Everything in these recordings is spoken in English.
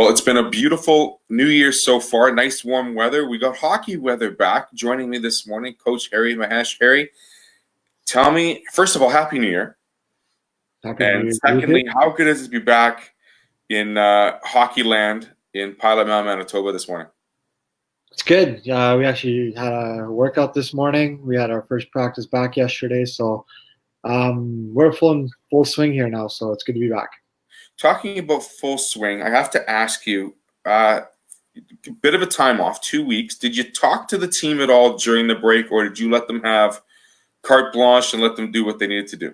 Well, it's been a beautiful New Year so far. Nice warm weather. We got hockey weather back. Joining me this morning, Coach Harry Mahesh. Harry, tell me, first of all, Happy New Year. Happy New And Year to you too. secondly, how good is it to be back in hockey land in Pilot Mound, Manitoba this morning? It's good. We actually had a workout this morning. We had our first practice back yesterday, so we're full swing here now. So it's good to be back. Talking about full swing, I have to ask you, a bit of a time off, 2 weeks. Did you talk to the team at all during the break, or did you let them have carte blanche and let them do what they needed to do?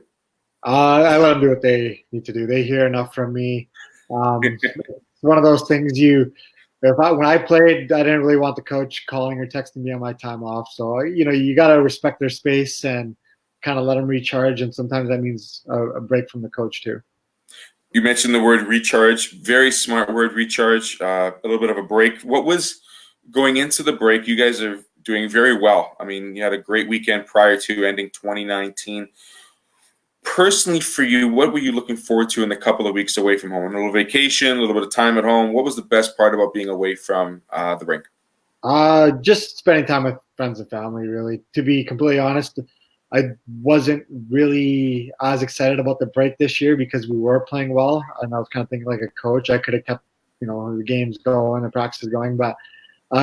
I let them do what they need to do. They hear enough from me. It's one of those things when I played, I didn't really want the coach calling or texting me on my time off. So you got to respect their space and kind of let them recharge. And sometimes that means a break from the coach too. You mentioned the word recharge. Very smart word, recharge. A little bit of a break. What was going into the break? You guys are doing very well. I mean, you had a great weekend prior to ending 2019. Personally, for you, what were you looking forward to in the couple of weeks away from home? A little vacation, a little bit of time at home. What was the best part about being away from the rink? Just spending time with friends and family, really. To be completely honest, I wasn't really as excited about the break this year because we were playing well, and I was kind of thinking like a coach, I could have kept the games going, the practices going, but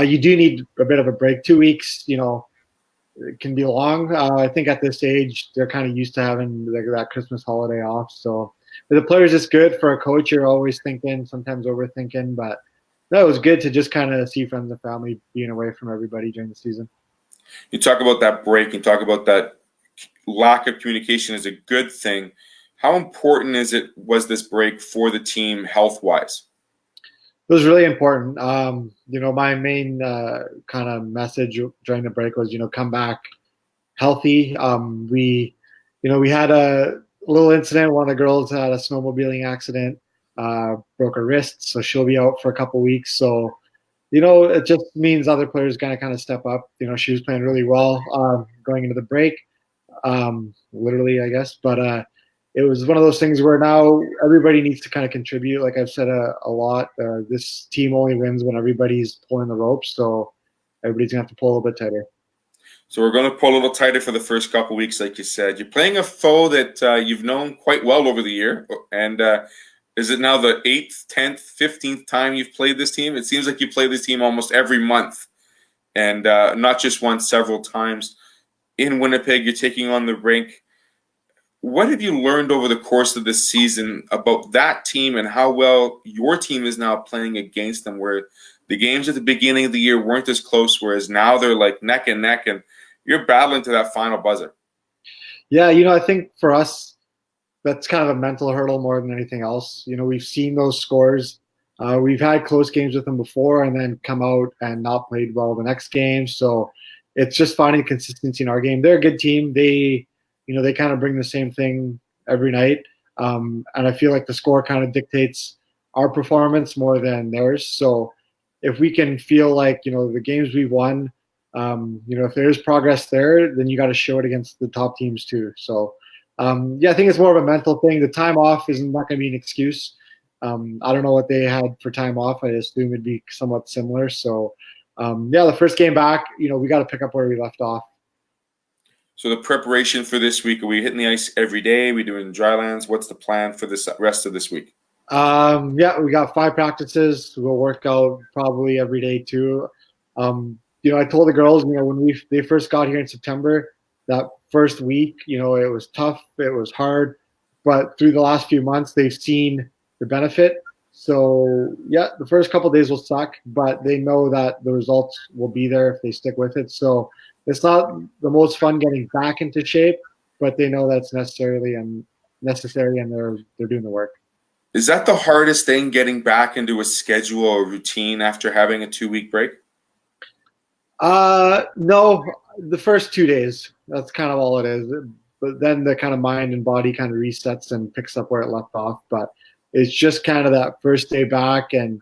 you do need a bit of a break. 2 weeks, it can be long. I think at this age, they're kind of used to having that Christmas holiday off. So for the players, it's good. For a coach, you're always thinking, sometimes overthinking, but no, it was good to just kind of see friends and family being away from everybody during the season. You talk about that break, you talk about that lack of communication is a good thing. How important was this break for the team health-wise? It was really important. My main kind of message during the break was, come back healthy. We had a little incident. One of the girls had a snowmobiling accident, broke her wrist, so she'll be out for a couple weeks. So, it just means other players gotta kind of step up. She was playing really well going into the break, literally, I guess. But it was one of those things where now everybody needs to kind of contribute. Like I've said a lot, this team only wins when everybody's pulling the ropes. So everybody's gonna have to pull a little bit tighter. So we're going to pull a little tighter for the first couple of weeks, like you said. You're playing a foe that you've known quite well over the year. And is it now the 8th, 10th, 15th time you've played this team? It seems like you play this team almost every month. And not just once, several times. In Winnipeg, you're taking on the rink. What have you learned over the course of this season about that team and how well your team is now playing against them, where the games at the beginning of the year weren't as close, whereas now they're like neck and neck, and you're battling to that final buzzer? Yeah, I think for us, that's kind of a mental hurdle more than anything else. We've seen those scores. We've had close games with them before and then come out and not played well the next game. So it's just finding consistency in our game. They're a good team. They kind of bring the same thing every night. And I feel like the score kind of dictates our performance more than theirs. So if we can feel like, the games we've won, if there's progress there, then you got to show it against the top teams too. So, I think it's more of a mental thing. The time off is not going to be an excuse. I don't know what they had for time off. I assume it'd be somewhat similar. So, the first game back, we got to pick up where we left off. So the preparation for this week, are we hitting the ice every day? Are we doing dry lands? What's the plan for this rest of this week? We got 5 practices. We'll work out probably every day too. I told the girls, when they first got here in September, that first week, it was tough, it was hard, but through the last few months, they've seen the benefit. So the first couple of days will suck, but they know that the results will be there if they stick with it. So it's not the most fun getting back into shape, but they know that's necessary, and they're doing the work. Is that the hardest thing, getting back into a schedule or routine after having a 2-week break? No, the first 2 days, that's kind of all it is. But then the kind of mind and body kind of resets and picks up where it left off. But it's just kind of that first day back. And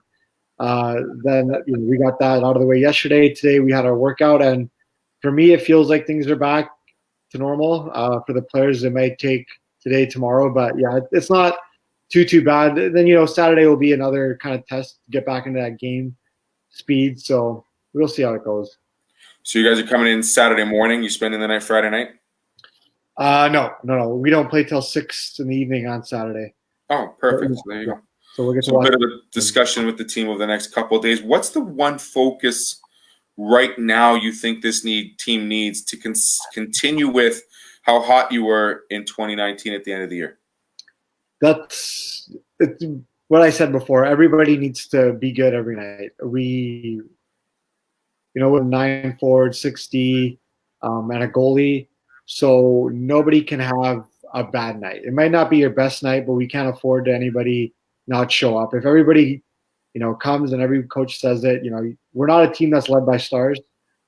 then we got that out of the way yesterday. Today we had our workout. And for me, it feels like things are back to normal. For the players, it might take today, tomorrow. But yeah, it's not too bad. Then Saturday will be another kind of test to get back into that game speed. So we'll see how it goes. So you guys are coming in Saturday morning. You spending the night Friday night? No. We don't play till 6 in the evening on Saturday. Oh, perfect. So there you go. So we'll get to So a watch. bit of a discussion with the team over the next couple of days. What's the one focus right now you think this team needs to continue with how hot you were in 2019 at the end of the year? It's what I said before. Everybody needs to be good every night. With 9 forward, 60, and a goalie, so nobody can have a bad night. It might not be your best night, but we can't afford to anybody not show up. If everybody, comes and every coach says it, we're not a team that's led by stars,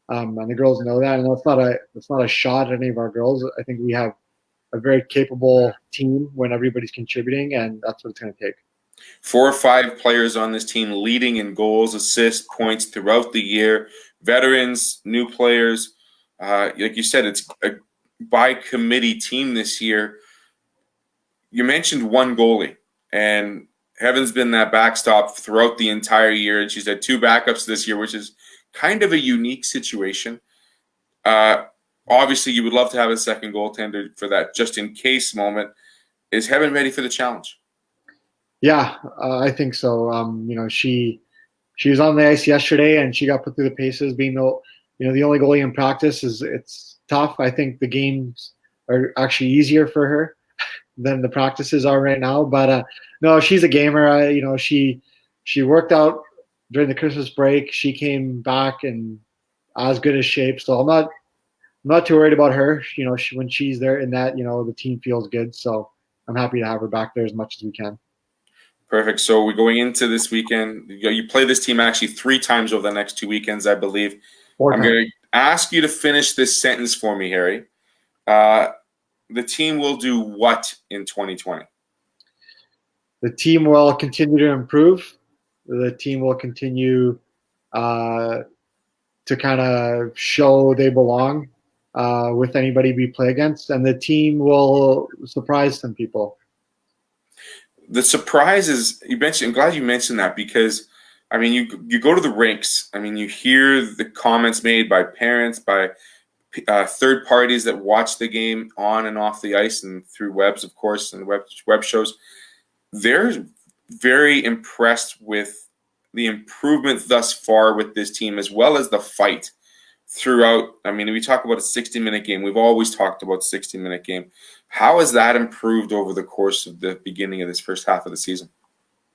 and the girls know that. And that's not a shot at any of our girls. I think we have a very capable team when everybody's contributing, and that's what it's going to take. 4 or 5 players on this team leading in goals, assists, points throughout the year. Veterans, new players. Like you said, it's a by committee team this year. You mentioned one goalie, and Heaven's been that backstop throughout the entire year, and she's had 2 backups this year, which is kind of a unique situation. Obviously, you would love to have a second goaltender for that just-in-case moment. Is Heaven ready for the challenge? Yeah, I think so. She was on the ice yesterday, and she got put through the paces. Being the only goalie in practice it's tough. I think the games are actually easier for her than the practices are right now. But no, she's a gamer. She worked out during the Christmas break. She came back in as good as shape. So I'm not too worried about her. When she's there in that, the team feels good. So I'm happy to have her back there as much as we can. Perfect. So we're going into this weekend. You play this team actually 3 times over the next 2 weekends, I believe. 4 times. I'm going to ask you to finish this sentence for me, Harry. The team will do what in 2020? The team will continue to improve. The team will continue to kind of show they belong with anybody we play against, and the team will surprise some people. The surprise is I'm glad you mentioned that, because you go to the rinks. You hear the comments made by parents, by third parties that watch the game on and off the ice and through webs, of course, and web shows. They're very impressed with the improvement thus far with this team, as well as the fight throughout. We talk about a 60-minute game. We've always talked about 60-minute game. How has that improved over the course of the beginning of this first half of the season?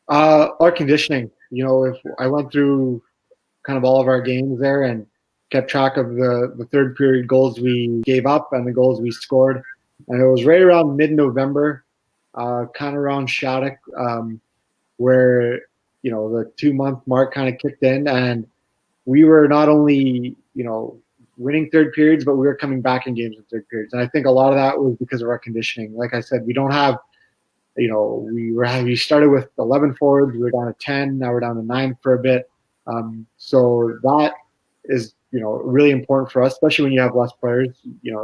Our conditioning. If I went through kind of all of our games there and kept track of the third period goals we gave up and the goals we scored, and it was right around mid-November, kind of around Shattuck, where the 2-month mark kind of kicked in, and we were not only winning third periods, but we were coming back in games in third periods. And I think a lot of that was because of our conditioning. Like I said, we don't have, we started with 11 forwards, we were down to 10, now we're down to 9 for a bit. So that is, really important for us, especially when you have less players.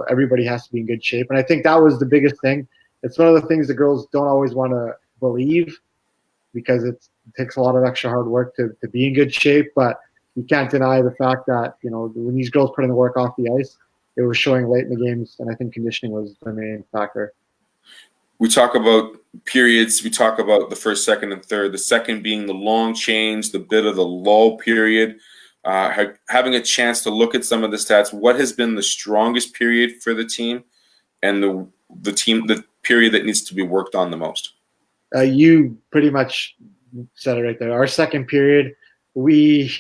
Everybody has to be in good shape. And I think that was the biggest thing. It's one of the things the girls don't always want to believe, because it takes a lot of extra hard work to be in good shape. But you can't deny the fact that, when these girls put in the work off the ice, it was showing late in the games, and I think conditioning was the main factor. We talk about periods. We talk about the first, second, and third. The second being the long change, the bit of the lull period. Having a chance to look at some of the stats, what has been the strongest period for the team, and the period that needs to be worked on the most? You pretty much said it right there. Our second period, we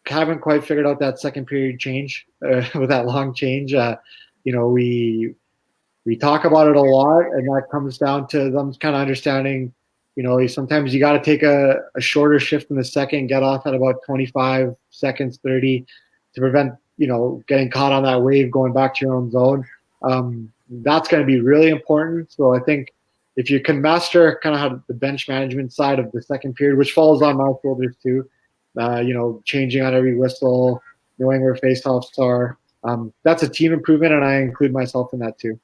haven't quite figured out that second period change with that long change. We talk about it a lot, and that comes down to them kind of understanding, sometimes you got to take a shorter shift in the second, get off at about 25 seconds, 30, to prevent, getting caught on that wave going back to your own zone. That's going to be really important. So I think if you can master kind of how the bench management side of the second period, which falls on my shoulders too, changing on every whistle, knowing where faceoffs are, that's a team improvement, and I include myself in that too.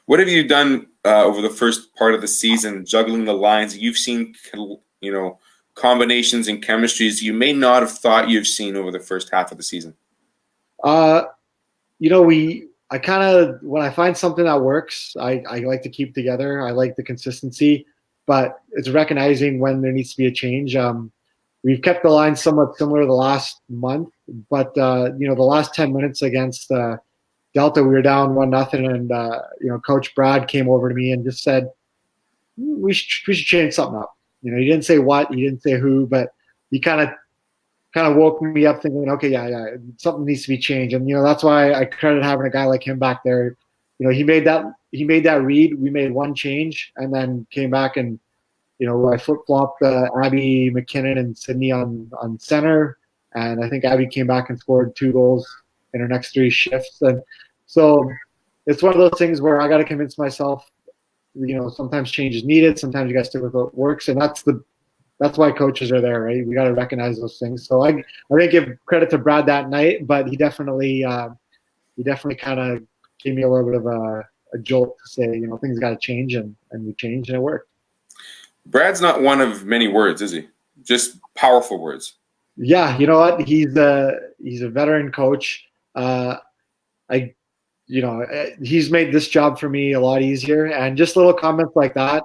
What have you done over the first part of the season, juggling the lines. You've seen, combinations and chemistries you may not have thought you've seen over the first half of the season. I kind of, when I find something that works, I like to keep together. I like the consistency, but it's recognizing when there needs to be a change. We've kept the line somewhat similar the last month, but the last 10 minutes against Delta, we were down 1-0, and Coach Brad came over to me and just said, we should change something up. He didn't say what, he didn't say who, but he kind of woke me up thinking, okay, yeah, something needs to be changed. And that's why I credit having a guy like him back there. He made that read. We made one change and then came back and I flip-flopped Abby McKinnon and Sydney on center, and I think Abby came back and scored 2 goals in her next 3 shifts. And so it's one of those things where I got to convince myself, sometimes change is needed. Sometimes you got to stick with what works, and that's why coaches are there, right? We got to recognize those things. So I didn't give credit to Brad that night, but he definitely kind of gave me a little bit of a jolt to say, things got to change, and we changed, and it worked. Brad's not one of many words, is he? Just powerful words. Yeah, you know what? He's a veteran coach. He's made this job for me a lot easier, and just little comments like that,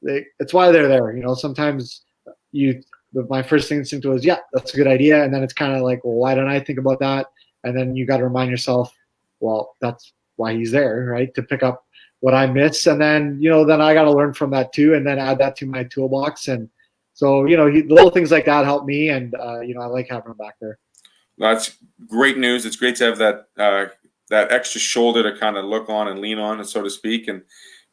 it's why they're there. Sometimes my first instinct was, yeah, that's a good idea, and then it's kind of like, well, why don't I think about that? And then you got to remind yourself, well, that's why he's there, right? To pick up what I miss, and then then I got to learn from that too, and then add that to my toolbox. And so little things like that help me, and I like having him back there. That's great news. It's great to have that extra shoulder to kind of look on and lean on, so to speak. And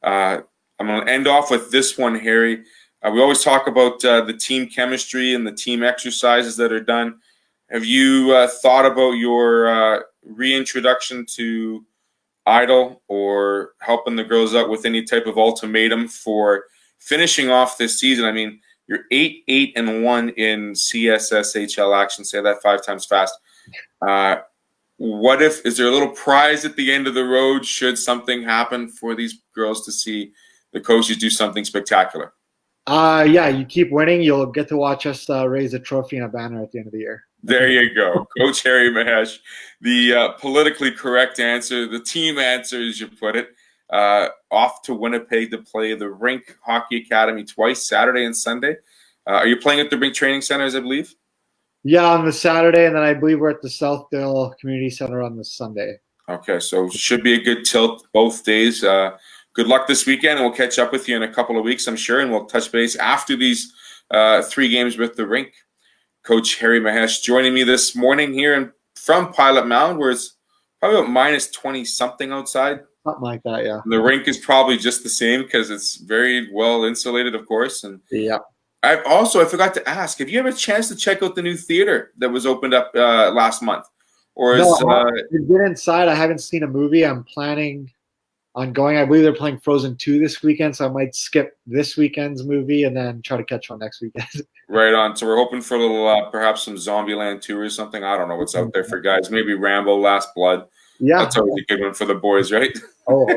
I'm going to end off with this one, Harry. We always talk about the team chemistry and the team exercises that are done. Have you thought about your reintroduction to idle or helping the girls out with any type of ultimatum for finishing off this season? I mean, you're 8-8-1 in CSSHL action. Say that 5 times fast. Is there a little prize at the end of the road should something happen for these girls to see the coaches do something spectacular? Yeah, you keep winning, you'll get to watch us raise a trophy and a banner at the end of the year. There you go. Coach Harry Mahesh, the politically correct answer, the team answer, as you put it. Off to Winnipeg to play the Rink Hockey Academy twice, Saturday and Sunday. Are you playing at the Rink Training Centers, I believe? Yeah, on the Saturday, and then I believe we're at the Southdale Community Center on the Sunday. Okay, so should be a good tilt both days. Good luck this weekend, and we'll catch up with you in a couple of weeks, I'm sure, and we'll touch base after these 3 games with the Rink. Coach Harry Mahesh joining me this morning here from Pilot Mound, where it's probably about minus 20-something outside. Something like that, yeah. The rink is probably just the same because it's very well insulated, of course. And yeah. I forgot to ask, have you ever had a chance to check out the new theater that was opened up last month? Or I've been inside. I haven't seen a movie. I'm planning on going. I believe they're playing Frozen 2 this weekend, so I might skip this weekend's movie and then try to catch one next weekend. Right on. So we're hoping for a little, perhaps some Zombieland 2 or something. I don't know what's out there for guys. Maybe Rambo: Last Blood. Yeah. That's always a good one for the boys, right? Oh.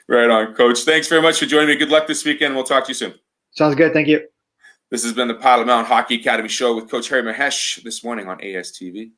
Right on, Coach. Thanks very much for joining me. Good luck this weekend. We'll talk to you soon. Sounds good. Thank you. This has been the Pilot Mound Hockey Academy show with Coach Harry Mahesh this morning on ASTV.